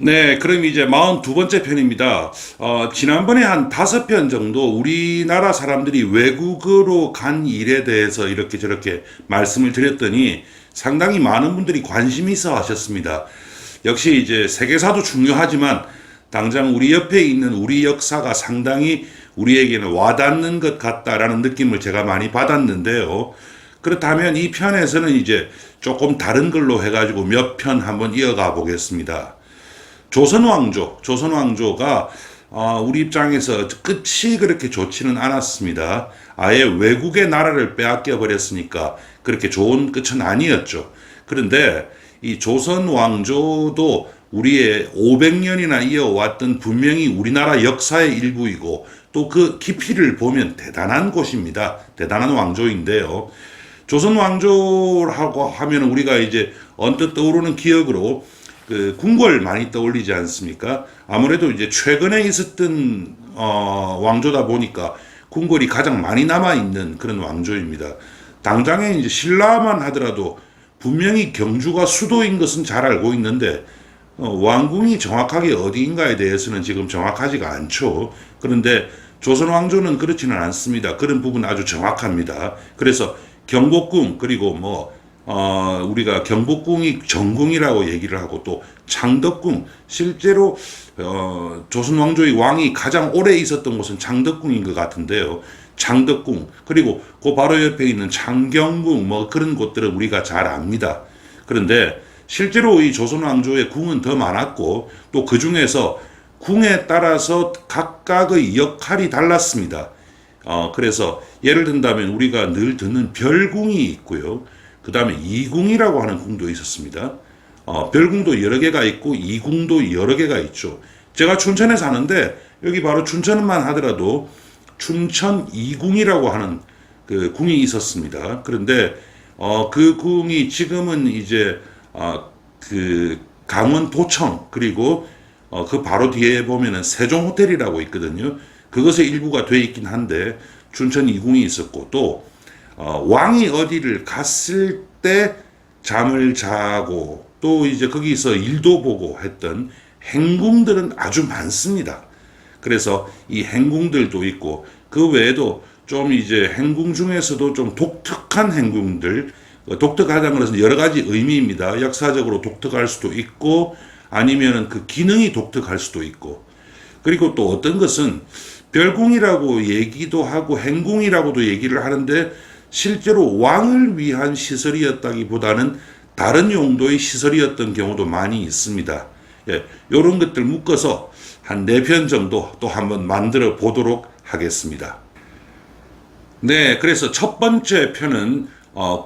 네, 그럼 이제 42번째 편입니다. 지난번에 한 5편 정도 우리나라 사람들이 외국으로 간 일에 대해서 이렇게 저렇게 말씀을 드렸더니 상당히 많은 분들이 관심이 있어 하셨습니다. 역시 이제 세계사도 중요하지만 당장 우리 옆에 있는 우리 역사가 상당히 우리에게는 와닿는 것 같다라는 느낌을 제가 많이 받았는데요. 그렇다면 이 편에서는 이제 조금 다른 걸로 해가지고 몇 편 한번 이어가 보겠습니다. 조선왕조가 우리 입장에서 끝이 그렇게 좋지는 않았습니다. 아예 외국의 나라를 빼앗겨 버렸으니까 그렇게 좋은 끝은 아니었죠. 그런데 이 조선왕조도 우리의 500년이나 이어왔던 분명히 우리나라 역사의 일부이고 또 그 깊이를 보면 대단한 곳입니다. 대단한 왕조인데요. 조선왕조라고 하면 우리가 이제 언뜻 떠오르는 기억으로 그 궁궐 많이 떠올리지 않습니까? 아무래도 이제 최근에 있었던 왕조다 보니까 궁궐이 가장 많이 남아 있는 그런 왕조입니다. 당장에 이제 신라만 하더라도 분명히 경주가 수도인 것은 잘 알고 있는데 왕궁이 정확하게 어디인가에 대해서는 지금 정확하지가 않죠. 그런데 조선 왕조는 그렇지는 않습니다. 그런 부분 아주 정확합니다. 그래서 경복궁 그리고 우리가 경복궁이 정궁이라고 얘기를 하고 또 창덕궁 실제로 조선 왕조의 왕이 가장 오래 있었던 곳은 창덕궁인 것 같은데요. 창덕궁 그리고 그 바로 옆에 있는 창경궁 그런 곳들은 우리가 잘 압니다. 그런데 실제로 이 조선 왕조의 궁은 더 많았고 또 그 중에서 궁에 따라서 각각의 역할이 달랐습니다. 그래서 예를 든다면 우리가 늘 듣는 별궁이 있고요. 그 다음에 이궁이라고 하는 궁도 있었습니다. 별궁도 여러 개가 있고 이궁도 여러 개가 있죠. 제가 춘천에 사는데 여기 바로 춘천만 하더라도 춘천 이궁이라고 하는 그 궁이 있었습니다. 그런데 그 궁이 지금은 이제 그 강원도청 그리고 그 바로 뒤에 보면은 세종호텔이라고 있거든요. 그것의 일부가 돼 있긴 한데 춘천 이궁이 있었고 또 왕이 어디를 갔을 때 잠을 자고 또 이제 거기서 일도 보고 했던 행궁들은 아주 많습니다. 그래서 이 행궁들도 있고 그 외에도 좀 이제 행궁 중에서도 좀 독특한 행궁들, 독특하다는 것은 여러 가지 의미입니다. 역사적으로 독특할 수도 있고 아니면은 그 기능이 독특할 수도 있고 그리고 또 어떤 것은 별궁이라고 얘기도 하고 행궁이라고도 얘기를 하는데 실제로 왕을 위한 시설이었다기보다는 다른 용도의 시설이었던 경우도 많이 있습니다. 예, 이런 것들 묶어서 한 4편 정도 또 한번 만들어 보도록 하겠습니다. 네, 그래서 첫 번째 편은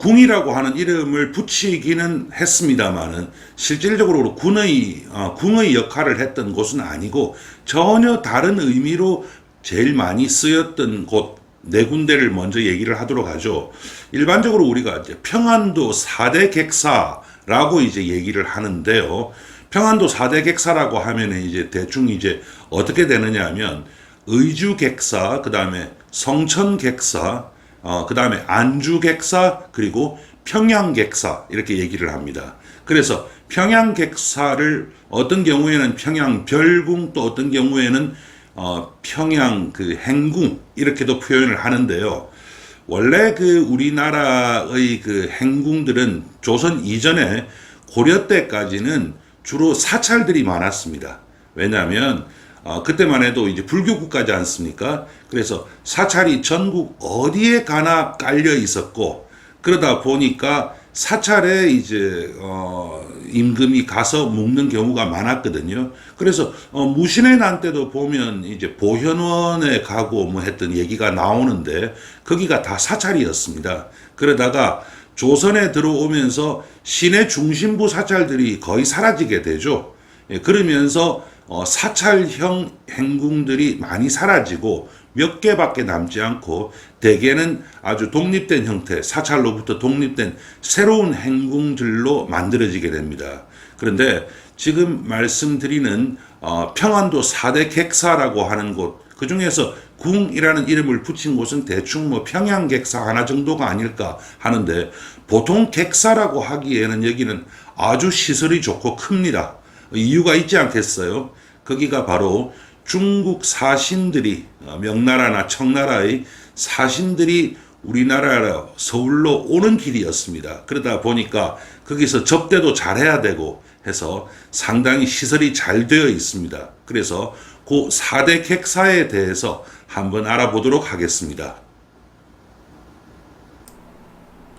궁이라고 하는 이름을 붙이기는 했습니다만은 실질적으로 궁의 역할을 했던 곳은 아니고 전혀 다른 의미로 제일 많이 쓰였던 곳 네 군데를 먼저 얘기를 하도록 하죠. 일반적으로 우리가 이제 평안도 4대 객사라고 이제 얘기를 하는데요. 평안도 4대 객사라고 하면은 이제 대충 이제 어떻게 되느냐 하면 의주객사, 그 다음에 성천객사, 그 다음에 안주객사, 그리고 평양객사, 이렇게 얘기를 합니다. 그래서 평양객사를 어떤 경우에는 평양별궁, 또 어떤 경우에는 평양 그 행궁, 이렇게도 표현을 하는데요. 원래 그 우리나라의 그 행궁들은 조선 이전에 고려 때까지는 주로 사찰들이 많았습니다. 왜냐하면 그때만 해도 이제 불교 국가지 않습니까? 그래서 사찰이 전국 어디에 가나 깔려 있었고 그러다 보니까 사찰에 이제 임금이 가서 묵는 경우가 많았거든요. 그래서 무신의 난 때도 보면 이제 보현원에 가고 했던 얘기가 나오는데 거기가 다 사찰이었습니다. 그러다가 조선에 들어오면서 시내 중심부 사찰들이 거의 사라지게 되죠. 예, 그러면서 사찰형 행궁들이 많이 사라지고 몇 개밖에 남지 않고 대개는 아주 독립된 형태, 사찰로부터 독립된 새로운 행궁들로 만들어지게 됩니다. 그런데 지금 말씀드리는 평안도 4대 객사라고 하는 곳, 그 중에서 궁이라는 이름을 붙인 곳은 대충 평양객사 하나 정도가 아닐까 하는데 보통 객사라고 하기에는 여기는 아주 시설이 좋고 큽니다. 이유가 있지 않겠어요? 거기가 바로 중국 사신들이 명나라나 청나라의 사신들이 우리나라 서울로 오는 길이었습니다. 그러다 보니까 거기서 접대도 잘해야 되고 해서 상당히 시설이 잘 되어 있습니다. 그래서 그 4대 객사에 대해서 한번 알아보도록 하겠습니다.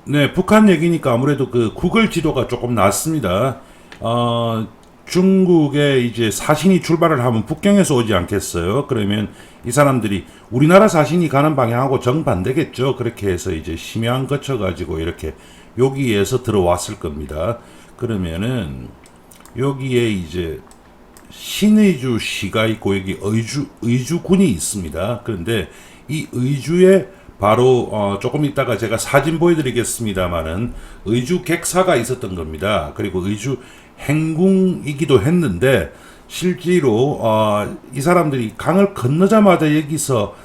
네, 북한 얘기니까 아무래도 그 구글 지도가 조금 낫습니다. 중국에 이제 사신이 출발을 하면 북경에서 오지 않겠어요? 그러면 이 사람들이 우리나라 사신이 가는 방향하고 정반대겠죠? 그렇게 해서 이제 심양 거쳐가지고 이렇게 여기에서 들어왔을 겁니다. 그러면은 여기에 이제 신의주시가 있고 여기 의주군이 있습니다. 그런데 이 의주에 바로 조금 이따가 제가 사진 보여드리겠습니다만은 의주 객사가 있었던 겁니다. 그리고 의주 행궁이기도 했는데 실제로 이 사람들이 강을 건너자마자 여기서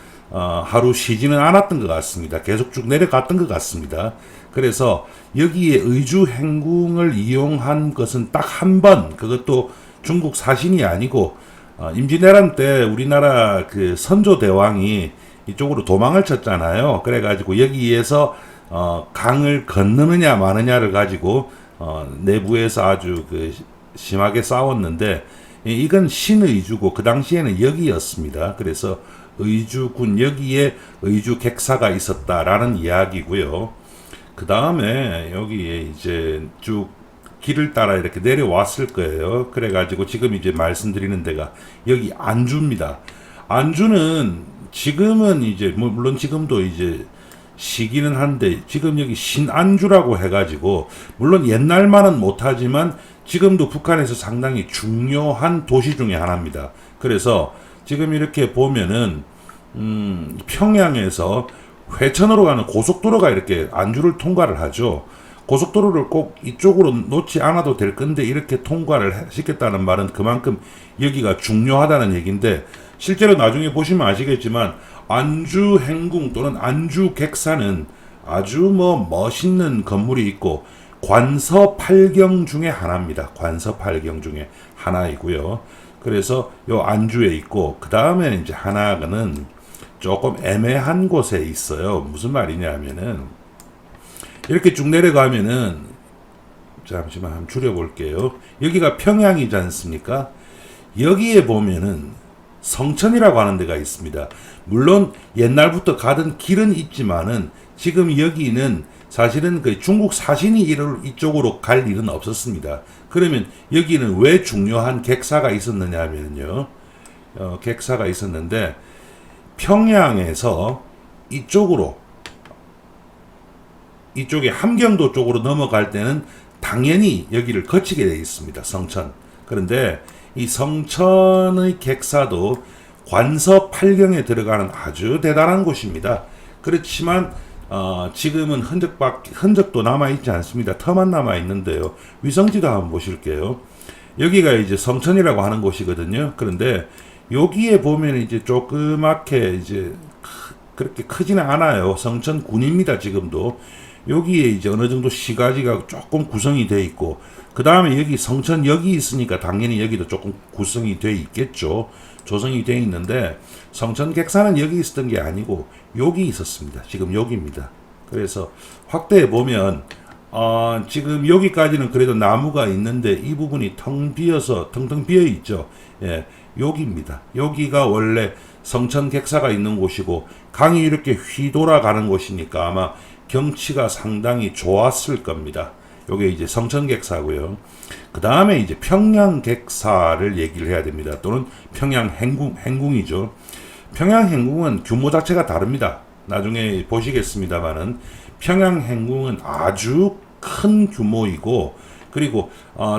하루 쉬지는 않았던 것 같습니다. 계속 쭉 내려갔던 것 같습니다. 그래서 여기에 의주 행궁을 이용한 것은 딱 한 번, 그것도 중국 사신이 아니고 임진왜란 때 우리나라 그 선조 대왕이 이쪽으로 도망을 쳤잖아요. 그래가지고 여기에서 강을 건너느냐 마느냐를 가지고 내부에서 아주 그 심하게 싸웠는데 이건 신의주고 그 당시에는 여기였습니다. 그래서 의주군 여기에 의주 객사가 있었다라는 이야기고요. 그 다음에 여기에 이제 쭉 길을 따라 이렇게 내려왔을 거예요. 그래가지고 지금 이제 말씀드리는 데가 여기 안주입니다. 안주는 지금은 이제 물론 지금도 이제 시기는 한데 지금 여기 신안주라고 해가지고 물론 옛날만은 못하지만 지금도 북한에서 상당히 중요한 도시 중에 하나입니다. 그래서 지금 이렇게 보면은 평양에서 회천으로 가는 고속도로가 이렇게 안주를 통과를 하죠. 고속도로를 꼭 이쪽으로 놓지 않아도 될 건데 이렇게 통과를 시켰다는 말은 그만큼 여기가 중요하다는 얘기인데 실제로 나중에 보시면 아시겠지만 안주 행궁 또는 안주 객사는 아주 멋있는 건물이 있고 관서 8경 중에 하나입니다. 관서 8경 중에 하나이고요. 그래서 요 안주에 있고 그 다음에 이제 하나는 조금 애매한 곳에 있어요. 무슨 말이냐면은 이렇게 쭉 내려가면은 잠시만 한번 줄여볼게요. 여기가 평양이지 않습니까? 여기에 보면은 성천이라고 하는 데가 있습니다. 물론 옛날부터 가던 길은 있지만은 지금 여기는 사실은 그 중국 사신이 이쪽으로 갈 일은 없었습니다. 그러면 여기는 왜 중요한 객사가 있었느냐 하면요. 객사가 있었는데 평양에서 이쪽에 함경도 쪽으로 넘어갈 때는 당연히 여기를 거치게 되어 있습니다. 성천. 그런데 이 성천의 객사도 관서 8경에 들어가는 아주 대단한 곳입니다. 그렇지만 지금은 흔적도 남아있지 않습니다. 터만 남아있는데요. 위성지도 한번 보실게요. 여기가 이제 성천이라고 하는 곳이거든요. 그런데 여기에 보면 이제 조그맣게 이제 그렇게 크지는 않아요. 성천군입니다. 지금도. 여기에 이제 어느 정도 시가지가 조금 구성이 돼 있고 그 다음에 여기 성천 여기 있으니까 당연히 여기도 조금 구성이 돼 있겠죠. 조성이 돼 있는데 성천 객사는 여기 있었던 게 아니고 여기 있었습니다. 지금 여기입니다. 그래서 확대해 보면 지금 여기까지는 그래도 나무가 있는데 이 부분이 텅 비어 있죠. 예, 여기입니다. 여기가 원래 성천 객사가 있는 곳이고 강이 이렇게 휘돌아가는 곳이니까 아마 경치가 상당히 좋았을 겁니다. 요게 이제 성천객사고요. 그 다음에 이제 평양객사를 얘기를 해야 됩니다. 또는 평양행궁이죠. 평양행궁은 규모 자체가 다릅니다. 나중에 보시겠습니다만은 평양행궁은 아주 큰 규모이고 그리고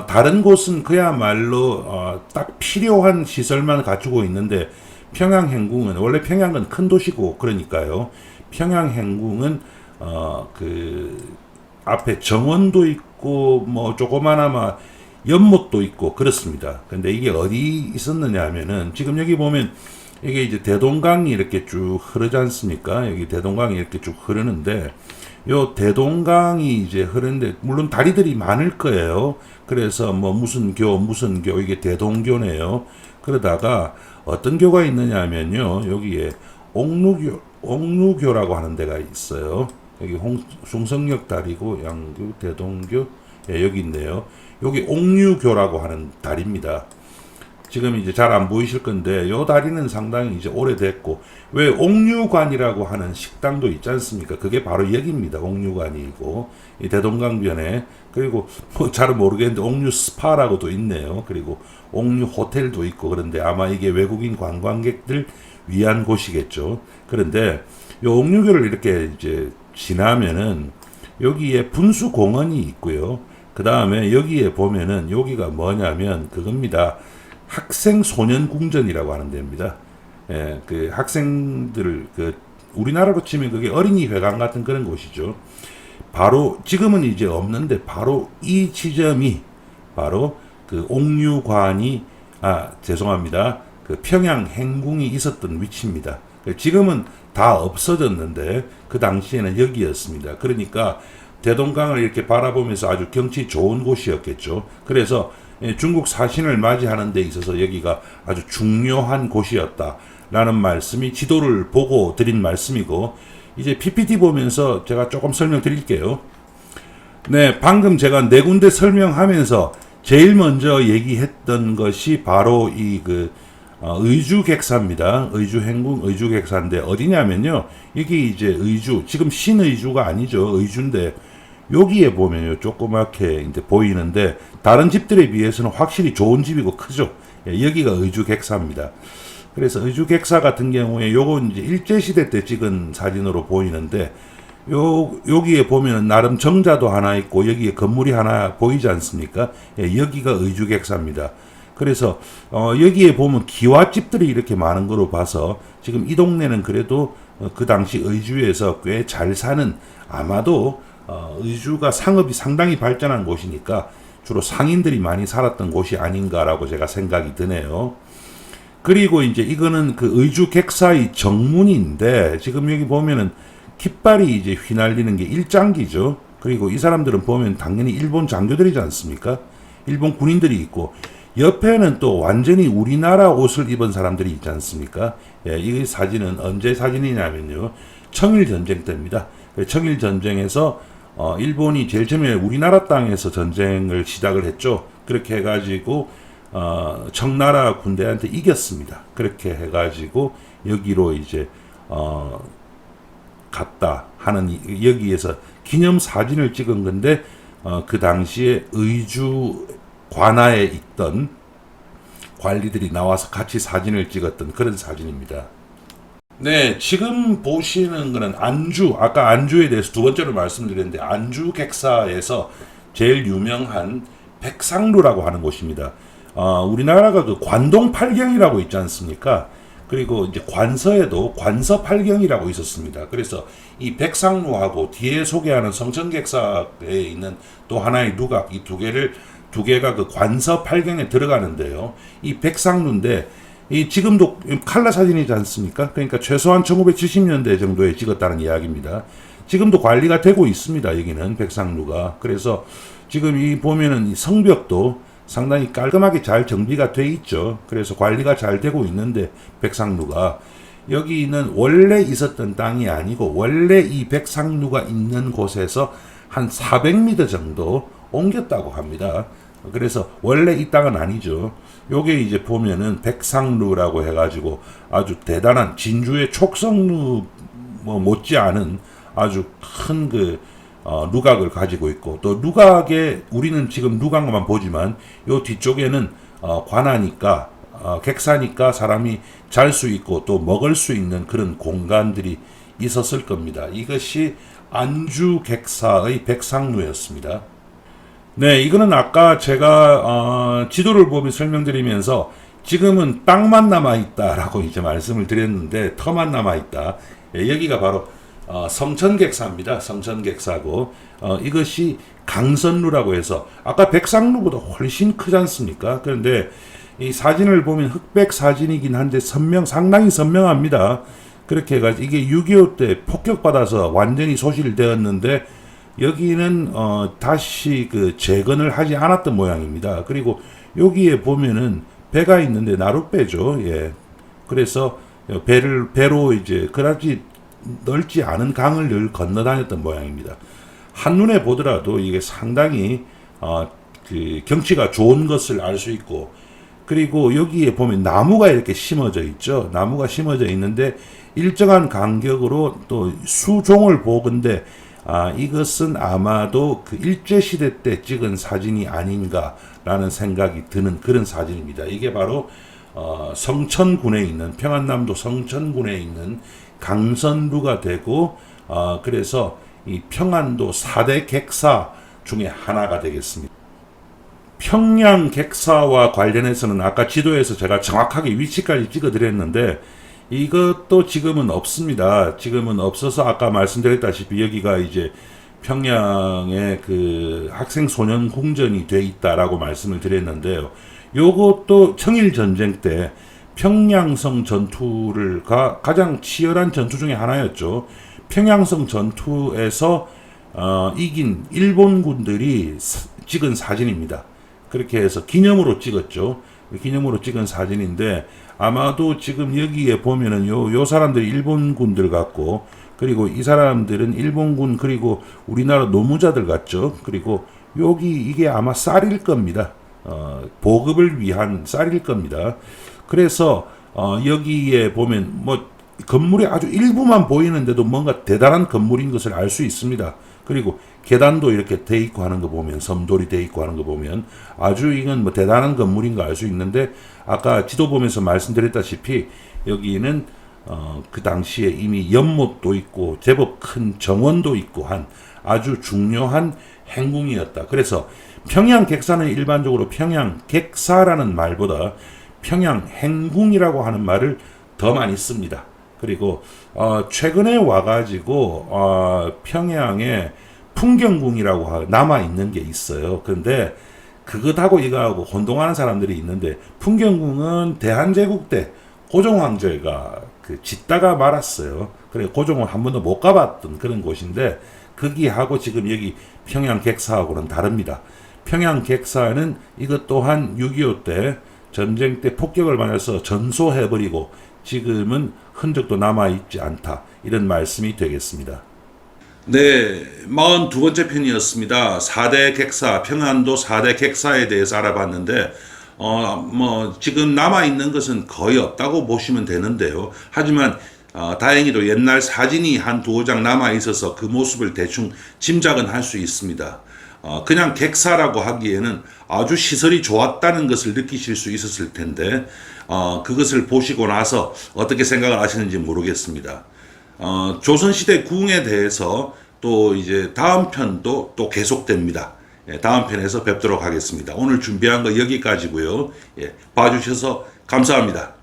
다른 곳은 그야말로 딱 필요한 시설만 갖추고 있는데 평양행궁은 원래 평양은 큰 도시고 그러니까요. 평양행궁은 그 앞에 정원도 있고 조그마나마 연못도 있고 그렇습니다. 근데 이게 어디 있었느냐 하면은 지금 여기 보면 이게 이제 대동강이 이렇게 쭉 흐르지 않습니까? 여기 대동강이 이렇게 쭉 흐르는데 요 대동강이 이제 흐르는데 물론 다리들이 많을 거예요. 그래서 뭐 무슨 교 이게 대동교네요. 그러다가 어떤 교가 있느냐면요. 여기에 옥루교라고 하는 데가 있어요. 여기 숭성역 다리고 양교 대동교 예, 여기 있네요. 여기 옥류교라고 하는 다리입니다. 지금 이제 잘 안 보이실 건데 요 다리는 상당히 이제 오래됐고 왜 옥류관이라고 하는 식당도 있지 않습니까? 그게 바로 여기입니다. 옥류관이고 이 대동강변에 그리고 뭐 잘은 모르겠는데 옥류 스파라고도 있네요. 그리고 옥류 호텔도 있고 그런데 아마 이게 외국인 관광객들 위한 곳이겠죠. 그런데 요 옥류교를 이렇게 이제 지나면은 여기에 분수공원이 있고요. 그 다음에 여기에 보면은 여기가 뭐냐면 그겁니다. 학생 소년 궁전이라고 하는 데입니다. 예, 그 학생들 그 우리나라로 치면 그게 어린이 회관 같은 그런 곳이죠. 바로 지금은 이제 없는데 바로 이 지점이 바로 그 옥류관이 죄송합니다. 그 평양 행궁이 있었던 위치입니다. 지금은 다 없어졌는데 그 당시에는 여기였습니다. 그러니까 대동강을 이렇게 바라보면서 아주 경치 좋은 곳이었겠죠. 그래서 중국 사신을 맞이하는 데 있어서 여기가 아주 중요한 곳이었다라는 말씀이 지도를 보고 드린 말씀이고 이제 PPT 보면서 제가 조금 설명드릴게요. 네, 방금 제가 네 군데 설명하면서 제일 먼저 얘기했던 것이 바로 의주객사입니다. 의주행궁 의주객사인데 어디냐면요. 이게 이제 의주, 지금 신의주가 아니죠. 의주인데 여기에 보면요. 조그맣게 이제 보이는데 다른 집들에 비해서는 확실히 좋은 집이고 크죠. 예, 여기가 의주객사입니다. 그래서 의주객사 같은 경우에 요건 이제 일제시대 때 찍은 사진으로 보이는데 여기에 보면은 나름 정자도 하나 있고 여기에 건물이 하나 보이지 않습니까? 예, 여기가 의주객사입니다. 그래서 여기에 보면 기와집들이 이렇게 많은 거로 봐서 지금 이 동네는 그래도 그 당시 의주에서 꽤 잘 사는 아마도 의주가 상업이 상당히 발전한 곳이니까 주로 상인들이 많이 살았던 곳이 아닌가라고 제가 생각이 드네요. 그리고 이제 이거는 그 의주 객사의 정문인데 지금 여기 보면은 깃발이 이제 휘날리는 게 일장기죠. 그리고 이 사람들은 보면 당연히 일본 장교들이지 않습니까? 일본 군인들이 있고 옆에는 또 완전히 우리나라 옷을 입은 사람들이 있지 않습니까? 예, 이 사진은 언제 사진이냐면요. 청일전쟁 때입니다. 청일전쟁에서 일본이 제일 처음에 우리나라 땅에서 전쟁을 시작을 했죠. 그렇게 해가지고 청나라 군대한테 이겼습니다. 그렇게 해가지고 여기로 이제 갔다 하는 여기에서 기념 사진을 찍은 건데 그 당시에 의주 관아에 있던 관리들이 나와서 같이 사진을 찍었던 그런 사진입니다. 네, 지금 보시는 거는 안주, 아까 안주에 대해서 두 번째로 말씀드렸는데 안주 객사에서 제일 유명한 백상루라고 하는 곳입니다. 우리나라가 그 관동 팔경이라고 있지 않습니까? 그리고 이제 관서에도 관서 팔경이라고 있었습니다. 그래서 이 백상루하고 뒤에 소개하는 성천객사에 있는 또 하나의 누각, 이 두 개가 그 관서 팔경에 들어가는데요. 이 백상루인데 이 지금도 칼라 사진이지 않습니까? 그러니까 최소한 1970년대 정도에 찍었다는 이야기입니다. 지금도 관리가 되고 있습니다. 여기는 백상루가. 그래서 지금 이 보면은 이 성벽도 상당히 깔끔하게 잘 정비가 돼 있죠. 그래서 관리가 잘 되고 있는데 백상루가 여기는 원래 있었던 땅이 아니고 원래 이 백상루가 있는 곳에서 한 400m 정도 옮겼다고 합니다. 그래서 원래 이 땅은 아니죠. 요게 이제 보면은 백상루라고 해가지고 아주 대단한 진주의 촉성루 뭐 못지않은 아주 큰 누각을 가지고 있고 또 누각에 우리는 지금 누각만 보지만 요 뒤쪽에는 관하니까 객사니까 사람이 잘 수 있고 또 먹을 수 있는 그런 공간들이 있었을 겁니다. 이것이 안주 객사의 백상루였습니다. 네, 이거는 아까 제가 지도를 보며 설명드리면서 지금은 땅만 남아있다라고 이제 말씀을 드렸는데 터만 남아있다. 예, 여기가 바로 성천객사입니다. 성천객사고 이것이 강선루라고 해서 아까 백상루보다 훨씬 크지 않습니까? 그런데 이 사진을 보면 흑백 사진이긴 한데 상당히 선명합니다. 그렇게 해가지고 이게 6.25 때 폭격받아서 완전히 소실되었는데 여기는 다시 그 재건을 하지 않았던 모양입니다. 그리고 여기에 보면은 배가 있는데 나룻배죠. 예. 그래서 배로 이제 그다지 넓지 않은 강을 건너 다녔던 모양입니다. 한눈에 보더라도 이게 상당히 그 경치가 좋은 것을 알 수 있고, 그리고 여기에 보면 나무가 이렇게 심어져 있죠. 나무가 심어져 있는데 일정한 간격으로 또 수종을 보건데 이것은 아마도 그 일제시대 때 찍은 사진이 아닌가라는 생각이 드는 그런 사진입니다. 이게 바로 성천군에 있는, 평안남도 성천군에 있는 강선루가 되고, 그래서 이 평안도 4대 객사 중에 하나가 되겠습니다. 평양 객사와 관련해서는 아까 지도에서 제가 정확하게 위치까지 찍어 드렸는데 이것도 지금은 없습니다. 지금은 없어서 아까 말씀드렸다시피 여기가 이제 평양의 그 학생 소년 궁전이 돼 있다라고 말씀을 드렸는데요. 요것도 청일 전쟁 때 평양성 전투를 가장 치열한 전투 중에 하나였죠. 평양성 전투에서 이긴 일본군들이 찍은 사진입니다. 그렇게 해서 기념으로 찍었죠. 기념으로 찍은 사진인데 아마도 지금 여기에 보면은 요 사람들이 일본군들 같고, 그리고 이 사람들은 일본군 그리고 우리나라 노무자들 같죠. 그리고 여기 이게 아마 쌀일 겁니다. 보급을 위한 쌀일 겁니다. 그래서 여기에 보면 뭐 건물의 아주 일부만 보이는데도 뭔가 대단한 건물인 것을 알 수 있습니다. 그리고 계단도 이렇게 돼 있고 하는 거 보면, 섬돌이 돼 있고 하는 거 보면 아주 이건 뭐 대단한 건물인 거 알 수 있는데, 아까 지도 보면서 말씀드렸다시피 여기는 그 당시에 이미 연못도 있고 제법 큰 정원도 있고 한 아주 중요한 행궁이었다. 그래서 평양 객사는 일반적으로 평양 객사라는 말보다 평양 행궁이라고 하는 말을 더 많이 씁니다. 그리고 최근에 와가지고 평양에 풍경궁이라고 남아 있는 게 있어요. 그런데 그것하고 이거하고 혼동하는 사람들이 있는데, 풍경궁은 대한제국 때 고종황제가 짓다가 말았어요. 그래 고종은 한 번도 못 가봤던 그런 곳인데 거기하고 지금 여기 평양 객사하고는 다릅니다. 평양 객사는 이것 또한 6.25 때 전쟁 때 폭격을 맞아서 전소해버리고 지금은 흔적도 남아있지 않다, 이런 말씀이 되겠습니다. 네, 42번째 편이었습니다. 4대 객사, 평안도 4대 객사에 대해서 알아봤는데, 뭐, 지금 남아있는 것은 거의 없다고 보시면 되는데요. 하지만, 다행히도 옛날 사진이 한 두어 장 남아있어서 그 모습을 대충 짐작은 할 수 있습니다. 그냥 객사라고 하기에는 아주 시설이 좋았다는 것을 느끼실 수 있었을 텐데, 그것을 보시고 나서 어떻게 생각을 하시는지 모르겠습니다. 조선시대 궁에 대해서 또 이제 다음 편도 또 계속됩니다. 예, 다음 편에서 뵙도록 하겠습니다. 오늘 준비한 거 여기까지고요. 예, 봐주셔서 감사합니다.